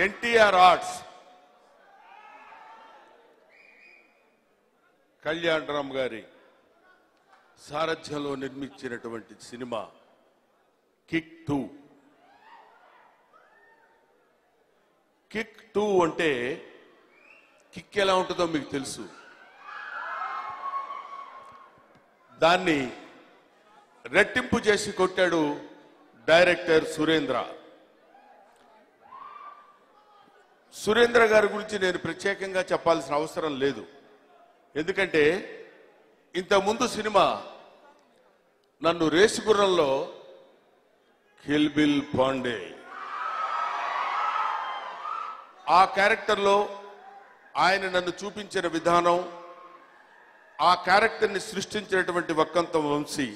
NTR arts Kalyan Ram గారి సారథ్యంలో నిర్మించినటువంటి సినిమా కిక్ 2. కిక్ 2 అంటే కిక్ ఎలా ఉంటుందో మీకు తెలుసు. దాన్ని రెట్టింపు చేసి కొట్టాడు డైరెక్టర్ సురేంద్ర. సురేంద్ర గారి గురించి నేను ప్రత్యేకంగా చెప్పాల్సిన అవసరం లేదు. ఎందుకంటే ఇంతకుముందు సినిమా నన్ను రేసుగుర్రంలో కిల్బిల్ పాండే ఆ క్యారెక్టర్లో ఆయన నన్ను చూపించిన విధానం, ఆ క్యారెక్టర్ని సృష్టించినటువంటి Vakkantham Vamsi,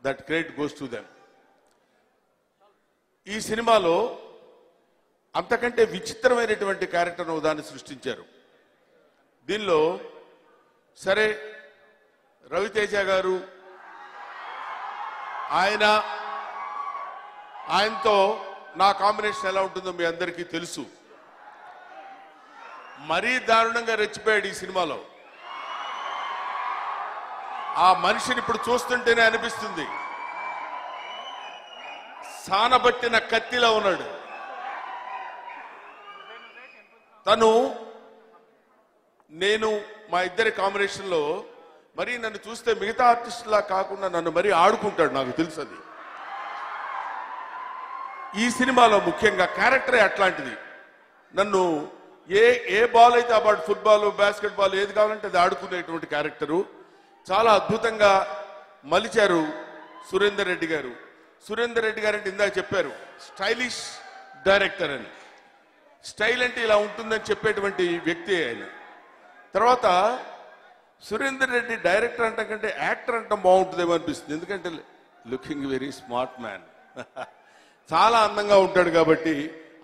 that credit goes to them. ఈ సినిమాలో అంతకంటే విచిత్రమైనటువంటి క్యారెక్టర్ను దాన్ని సృష్టించారు. దీనిలో సరే రవితేజ గారు ఆయనతో నా కాంబినేషన్ ఎలా ఉంటుందో మీ అందరికీ తెలుసు. మరీ దారుణంగా రెచ్చిపోయాడు ఈ సినిమాలో. ఆ మనిషిని ఇప్పుడు చూస్తుంటేనే అనిపిస్తుంది సానబట్టిన కత్తిలా ఉన్నాడు. నేను మా ఇద్దరి కాంబినేషన్లో మరి నన్ను చూస్తే మిగతా ఆర్టిస్టులా కాకుండా నన్ను మరీ ఆడుకుంటాడు, నాకు తెలుసు అది. ఈ సినిమాలో ముఖ్యంగా క్యారెక్టరే అట్లాంటిది. నన్ను ఏ బాల్ అయితే ఆ బాల్, ఫుట్బాల్, బాస్కెట్ బాల్ ఏది కావాలంటే అది ఆడుకునేటువంటి క్యారెక్టరు చాలా అద్భుతంగా మలిచారు సురేందర్ రెడ్డి గారు. సురేందర్ రెడ్డి గారు అంటే ఇందాక చెప్పారు స్టైలిష్ డైరెక్టర్ అని. స్టైల్ అంటే ఇలా ఉంటుందని చెప్పేటువంటి వ్యక్తి ఆయన. తర్వాత సురేందర్ రెడ్డి డైరెక్టర్ అంట కంటే యాక్టర్ అంటాం బాగుంటుందేమో అనిపిస్తుంది. ఎందుకంటే లుకింగ్ వెరీ స్మార్ట్ మ్యాన్. చాలా అందంగా ఉంటాడు కాబట్టి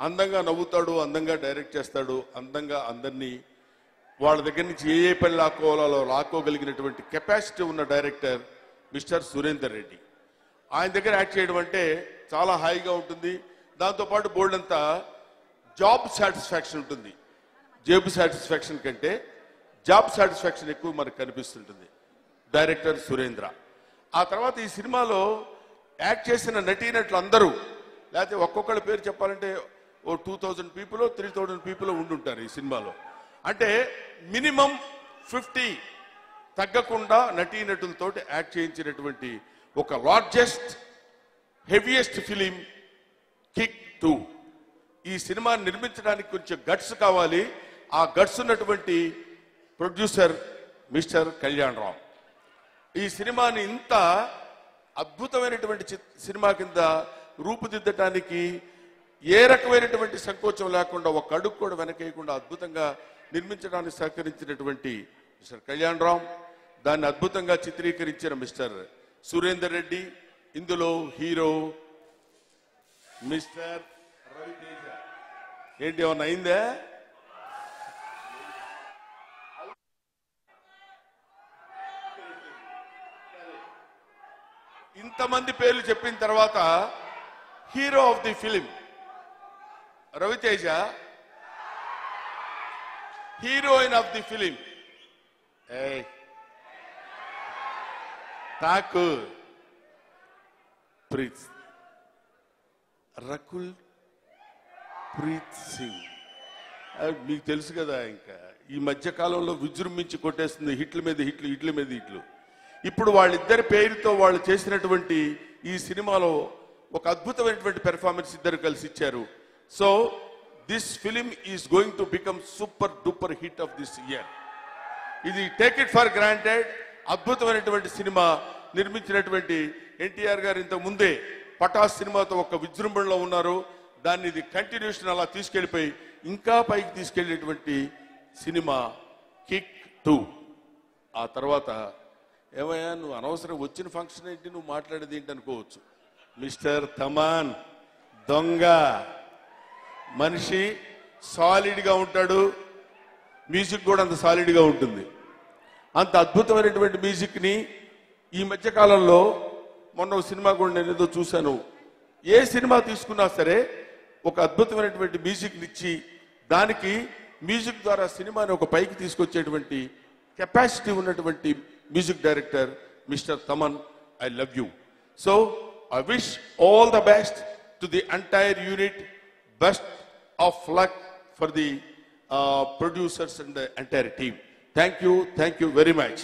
అందంగా నవ్వుతాడు, అందంగా డైరెక్ట్ చేస్తాడు, అందంగా అందరినీ వాళ్ళ దగ్గర నుంచి ఏ పని లాక్కోవాలో లాక్కోగలిగినటువంటి కెపాసిటీ ఉన్న డైరెక్టర్ మిస్టర్ సురేందర్ రెడ్డి. ఆయన దగ్గర యాక్ట్ చేయడం అంటే చాలా హాయిగా ఉంటుంది. దాంతోపాటు బోల్డ్ అంతా జాబ్ సాటిస్ఫాక్షన్ ఉంటుంది. జేబు సాటిస్ఫాక్షన్ కంటే జాబ్ సాటిస్ఫాక్షన్ ఎక్కువ మనకు కనిపిస్తుంటుంది డైరెక్టర్ సురేంద్ర. ఆ తర్వాత ఈ సినిమాలో యాక్ట్ చేసిన నటీనటులు అందరూ, లేకపోతే ఒక్కొక్కళ్ళ పేరు చెప్పాలంటే ఓ 2000 పీపుల్ 3000 పీపుల్ ఉండుంటారు ఈ సినిమాలో. అంటే మినిమం 50 తగ్గకుండా నటీనటులతో యాక్ట్ చేయించినటువంటి ఒక లార్జెస్ట్ హెవియెస్ట్ ఫిలిం కిక్ 2. ఈ సినిమాని నిర్మించడానికి కొంచెం గట్స్ కావాలి. ఆ గట్స్ ఉన్నటువంటి ప్రొడ్యూసర్ మిస్టర్ కళ్యాణ్ రామ్ ఈ సినిమాని ఇంత అద్భుతమైనటువంటి సినిమా కింద రూపుదిద్దటానికి ఏ రకమైనటువంటి సంకోచం లేకుండా ఒక అడుగు కూడా వెనకేయకుండా అద్భుతంగా నిర్మించడానికి సహకరించినటువంటి మిస్టర్ కళ్యాణ్ రామ్, దాన్ని అద్భుతంగా చిత్రీకరించిన మిస్టర్ సురేందర్ రెడ్డి, ఇందులో హీరో మిస్టర్ రవితేజ. ఏంటి ఏమన్నా అయిందా? ఇంతమంది పేర్లు చెప్పిన తర్వాత hero of the film Ravi Teja, heroine of the film Thakur Preet Rakul Preet Singh. మీకు తెలుసు కదా, ఇంకా ఈ మధ్య కాలంలో విజృంభించి కొట్టేస్తుంది హిట్ల మీద హిట్లు, హిట్ల మీద హిట్లు. ఇప్పుడు వాళ్ళిద్దరి పేరుతో వాళ్ళు చేసినటువంటి ఈ సినిమాలో ఒక అద్భుతమైనటువంటి పెర్ఫార్మెన్స్ ఇద్దరు కలిసి ఇచ్చారు. So this film is going to become super duper hit of this year. ఇది టేక్ ఇట్ ఫర్ గ్రాంటెడ్. అద్భుతమైనటువంటి సినిమా నిర్మించినటువంటి ఎన్టీఆర్ గారు ఇంతకు ముందే పటాస్ సినిమాతో ఒక విజృంభణలో ఉన్నారు. దాన్ని ఇది కంటిన్యూషన్ అలా తీసుకెళ్లిపోయి ఇంకా పైకి తీసుకెళ్లేటువంటి సినిమా కిక్ 2. ఆ తర్వాత ఏమయ్యా నువ్వు అనవసరం వచ్చిన ఫంక్షన్ ఏంటి, నువ్వు మాట్లాడేది ఏంటి అనుకోవచ్చు. మిస్టర్ తమాన్ దొంగ మనిషి, సాలిడ్గా ఉంటాడు, మ్యూజిక్ కూడా అంత సాలిడ్గా ఉంటుంది. అంత అద్భుతమైనటువంటి మ్యూజిక్ని ఈ మధ్యకాలంలో మొన్న సినిమా కూడా నేను ఏదో చూశాను. ఏ సినిమా తీసుకున్నా సరే ఒక అద్భుతమైనటువంటి మ్యూజిక్ని ఇచ్చి దానికి మ్యూజిక్ ద్వారా సినిమాని ఒక పైకి తీసుకొచ్చేటువంటి కెపాసిటీ ఉన్నటువంటి music director mister Thaman. I love you. So I wish all the best to the entire unit. Best of luck for the producers and the entire team. Thank you very much.